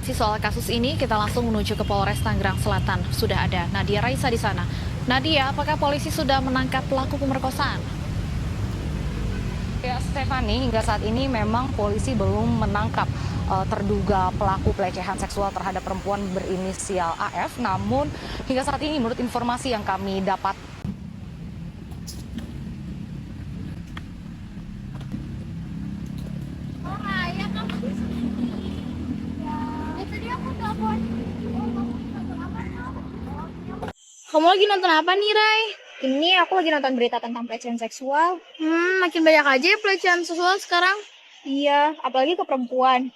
informasi soal kasus ini, kita langsung menuju ke Polres Tangerang Selatan. Sudah ada Nadia Raisa di sana. Nadia, apakah polisi sudah menangkap pelaku pemerkosaan? Ya, Stephanie, hingga saat ini memang polisi belum menangkap terduga pelaku pelecehan seksual terhadap perempuan berinisial AF. Namun hingga saat ini menurut informasi yang kami dapat, Kamu lagi nonton apa nih, Rai? Ini aku lagi nonton berita tentang pelecehan seksual. Makin banyak aja ya pelecehan seksual sekarang. Iya, apalagi ke perempuan.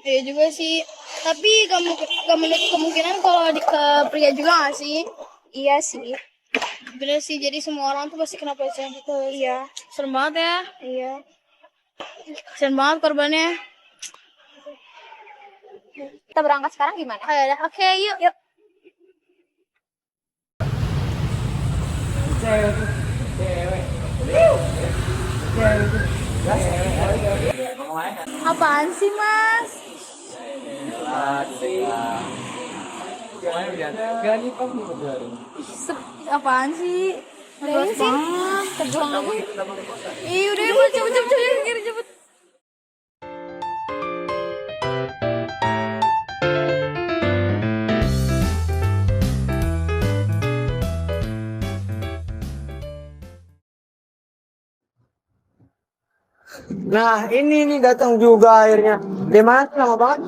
Iya juga sih. Tapi gak menutup kemungkinan kalau ke pria juga gak sih? Iya sih. Bener sih, jadi semua orang tuh pasti kena pelecehan gitu. Iya, Serem banget ya. iya. Kasian banget korbannya. Kita berangkat sekarang gimana? Ayo dah, oke yuk. Yuk. Apaan sih, Mas? Apaan sih? Udah sih. Tegang aja. Ih, udah cepet. Nah, ini nih datang juga akhirnya. Dia mana sih, lama banget?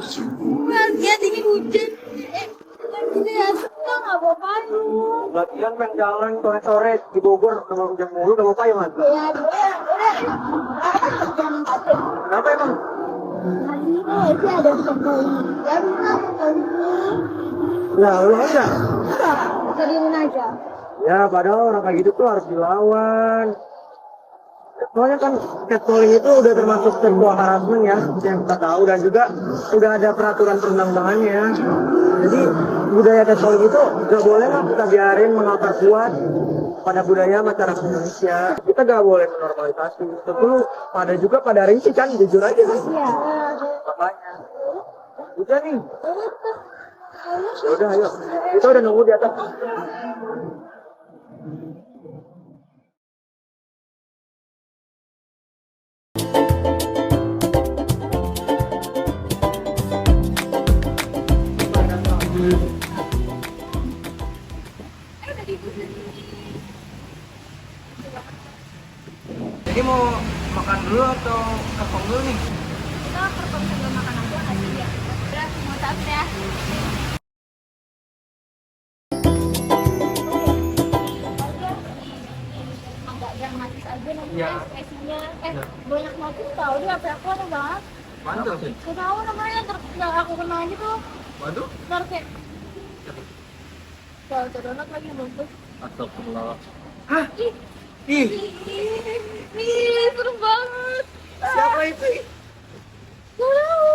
Lihat ini hujan. Ini ya suka nggak apa-apa lu. Latihan pengen jalan sore-sore di Bogor, udah hujan mulu, udah apa ya, Mas? Ya, udah. Kenapa emang? Hari ini sih ada kepolisian, Nah, lu aja. Diemin aja. Ya, padahal orang kayak gitu tuh harus dilawan. Soalnya kan catcalling itu udah termasuk sexual harassment ya, yang kita tahu, dan juga udah ada peraturan perundang-undangannya. Jadi budaya catcalling itu gak boleh lah kita biarin mengakar kuat pada budaya masyarakat Indonesia. Kita gak boleh menormalisasi. Tentu pada risih kan, jujur aja. Iya. Makanya. Udah nih. Ya udah, ayo. Kita udah nunggu di atas. Jadi mau makan dulu atau kepong dulu nih? Kita perform sambil makan aja nggak sih ya? Udah, mau saat ya. Agak dramatis aja nanti Iya. ekspresinya. Banyak motif tau di HP aku ada banget. Mana tuh? Gak tau namanya, nggak aku kenal gitu. Waduh. Ntar kayak tuh donat lagi bagus. Astagfirullah. Ih, Ih, serem banget. siapa itu? Gak tahu.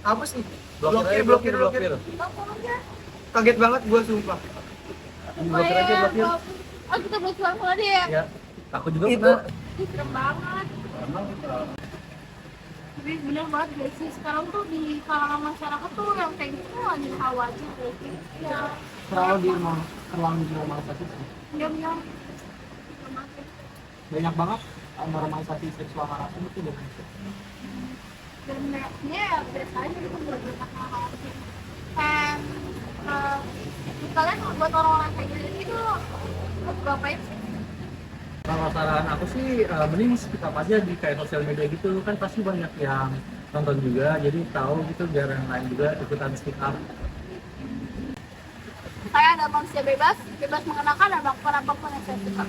Apa sih? Blokir. Apa aja? Kaget banget gua sumpah. Blokir aja, blokir. Oh, kita blokir langsung aja ya? Ya, aku juga Itu pernah. ih, serem banget. Tapi bener banget guys sih, sekarang tuh di kalangan masyarakat tuh yang kayak gitu tuh lagi khawatir guys sih. Ya, terlalu normalisasi. diam-diam. Banyak banget normalisasi seksual harassment itu dengan Dan ya biasa aja gitu bener-bener khawatir. Dan kalian buat orang-orang kayak gitu itu ngapain sih? Kalau saran aku sih mending speak up aja di kayak sosial media gitu, kan pasti banyak yang nonton juga, jadi tahu gitu biar yang lain juga ikutan speak up. Saya adalah manusia bebas mengenakan dan melakukan apapun yang saya suka.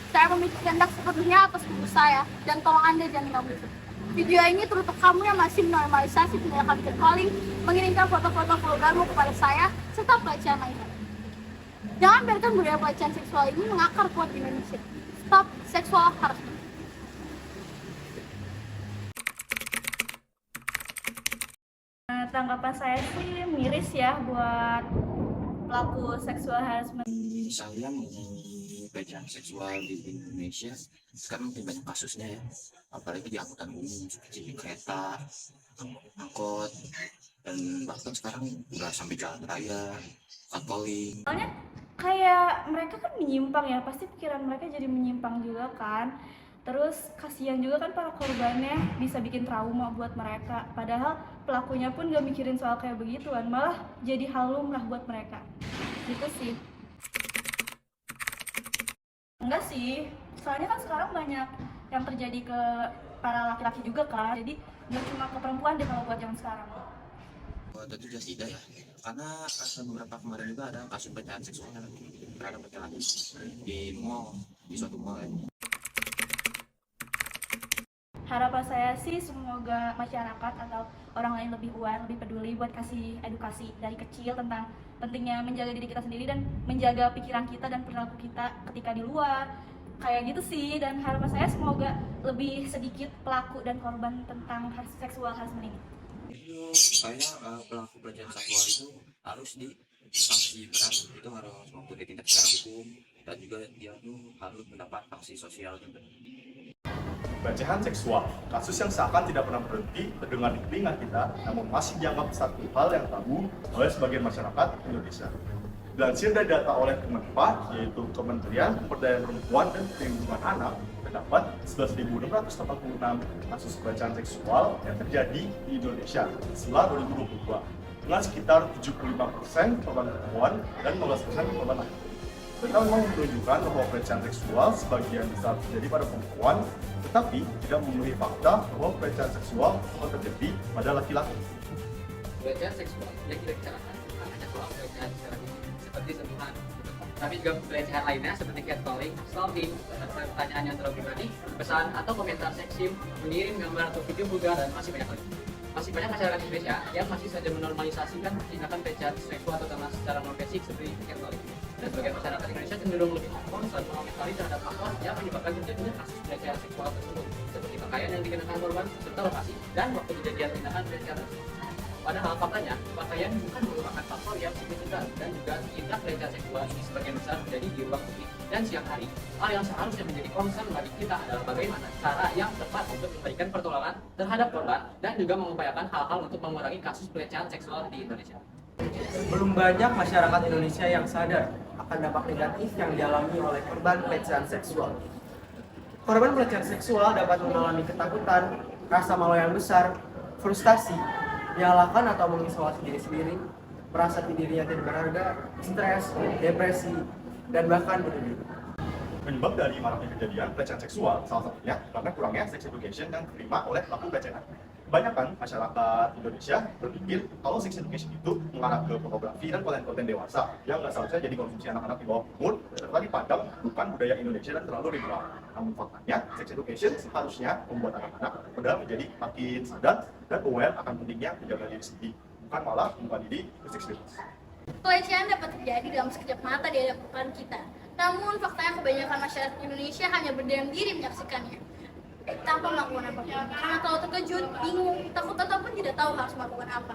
Saya memiliki kehendak sepenuhnya atas tubuh saya, dan tolong Anda jangan ganggu itu. Video ini teruntuk kamu yang masih menormalisasi tindakan catcalling, mengirimkan foto-foto vulgarmu kepada saya, serta pelecehan lainnya. Jangan biarkan budaya pelecehan seksual ini mengakar kuat di Indonesia. Stop sexual harassment. Tanggapan saya sih miris ya buat pelaku seksual harassment. Saya mengenai pelecehan seksual di Indonesia sekarang makin banyak kasusnya ya, apalagi di angkutan umum seperti di kereta, angkot, dan bahkan sekarang udah sampai jalan raya, patroli. Soalnya kayak mereka kan menyimpang ya, pasti pikiran mereka jadi menyimpang juga kan. Terus kasihan juga kan para korbannya, bisa bikin trauma buat mereka. Padahal pelakunya pun gak mikirin soal kayak begituan, malah jadi hal lumrah buat mereka. Gitu sih. Enggak sih, soalnya kan sekarang banyak yang terjadi ke para laki-laki juga kan. Jadi nggak cuma ke perempuan deh kalau buat zaman sekarang. Tentu jelas tidak ya, karena beberapa kemarin juga ada kasus pelecehan seksual terhadap laki-laki di mall, di suatu mall. Harapan saya sih semoga masyarakat atau orang lain lebih aware, lebih peduli buat kasih edukasi dari kecil tentang pentingnya menjaga diri kita sendiri dan menjaga pikiran kita dan perilaku kita ketika di luar. Kayak gitu sih, dan harapan saya semoga lebih sedikit pelaku dan korban tentang seksual harassment ini. Kayaknya pelaku pelecehan seksual itu harus disanksi berat, itu harus waktu ditindak secara hukum, dan juga dia tuh harus mendapat sanksi sosial juga. Pelecehan seksual, kasus yang seakan tidak pernah berhenti terdengar di telinga kita, namun masih dianggap satu hal yang tabu oleh sebagian masyarakat Indonesia. Dilansir dari data oleh Kemenpa, yaitu Kementerian Pemberdayaan Perempuan dan Perlindungan Anak, terdapat 11.686 kasus pelecehan seksual yang terjadi di Indonesia setelah 2022, dengan sekitar 75% korban perempuan dan 15% korban laki. Data memang menunjukkan bahwa pelecehan seksual sebagian besar terjadi pada perempuan, tetapi tidak memenuhi fakta bahwa pelecehan seksual terjadi pada laki-laki. Pelecehan seksual yang kita bicarakan bukan hanya soal pelecehan secara fisik seperti sentuhan, tapi juga pelecehan lainnya seperti catcalling, stalking, pertanyaan yang terlalu pribadi, pesan atau komentar seksim, mengirim gambar atau video vulgar, dan masih banyak lagi. Masih banyak masyarakat Indonesia yang masih saja menormalisasikan tindakan pelecehan seksual terutama secara non-fisik seperti catcalling. Dan sebagian masyarakat Indonesia cenderung lebih concern mengomentari terhadap faktor yang menyebabkan terjadinya kasus pelecehan seksual tersebut, seperti pakaian yang dikenakan korban, serta lokasi dan waktu kejadian tindakan pelecehan. Padahal faktanya, pakaian bukan merupakan faktor yang signifikan, dan juga tindak pelecehan seksual ini sebagian besar terjadi di ruang publik dan siang hari. Hal yang seharusnya menjadi concern bagi kita adalah bagaimana cara yang tepat untuk memberikan pertolongan terhadap korban dan juga mengupayakan hal-hal untuk mengurangi kasus pelecehan seksual di Indonesia. Belum banyak masyarakat Indonesia yang sadar akan dampak negatif yang dialami oleh korban pelecehan seksual. Korban pelecehan seksual dapat mengalami ketakutan, rasa malu yang besar, frustasi, menyalahkan atau mengisolasi diri sendiri, merasa dirinya tidak berharga, stres, depresi, dan bahkan bunuh diri. Penyebab dari maraknya kejadian pelecehan seksual salah satunya karena kurangnya sex education yang diterima oleh pelaku pelecehan. Kebanyakan masyarakat Indonesia berpikir kalau sex education itu mengarah ke pornografi dan konten-konten dewasa yang nggak seharusnya jadi konsumsi anak-anak di bawah umur, serta dipandang bukan budaya Indonesia dan terlalu liberal. Namun faktanya, sex education seharusnya membuat anak-anak muda menjadi makin sadar dan aware akan pentingnya menjaga diri sendiri, bukan malah membuat diri ke seks bebas. Pelecehan dapat terjadi dalam sekejap mata di hadapan kita. Namun faktanya kebanyakan masyarakat Indonesia hanya berdiam diri menyaksikannya tanpa melakukan apapun, karena terlalu terkejut, bingung, takut ataupun tidak tahu harus melakukan apa.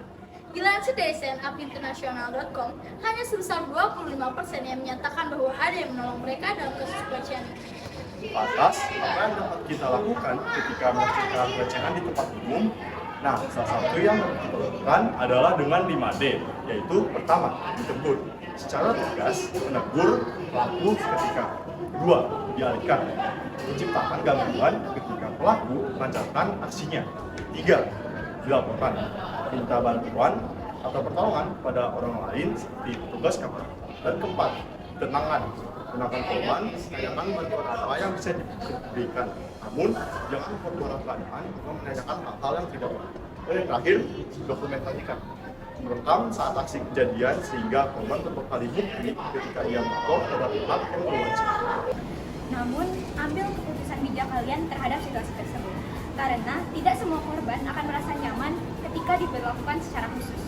Dilansir dari standupinternational.com, hanya sebesar 25% yang menyatakan bahwa ada yang menolong mereka dalam kasus pelecehan ini. Lantas, apa yang dapat kita lakukan ketika melakukan pelecehan di tempat umum? Nah, salah satu yang dapat kita lakukan adalah dengan 5D, yaitu pertama, ditegur. Secara tegas, menegur pelaku seketika. Kedua, dialihkan. Menciptakan gangguan ketika pelaku melancarkan aksinya. Tiga, dilaporkan. Minta bantuan atau pertolongan pada orang lain seperti petugas keamanan. Dan keempat, tenangkan korban, tanyakan bantuan apa yang bisa diberikan. Namun, jangan memperburuk keadaan atau menanyakan hal-hal yang tidak perlu. Dan yang terakhir, dokumentasikan. Merekam saat aksi kejadian sehingga korban berbekali bukti ketika ia melapor pada pihak yang berwajib. Namun, ambil keputusan bijak kalian terhadap situasi tersebut. Karena tidak semua korban akan merasa nyaman ketika diperlakukan secara khusus.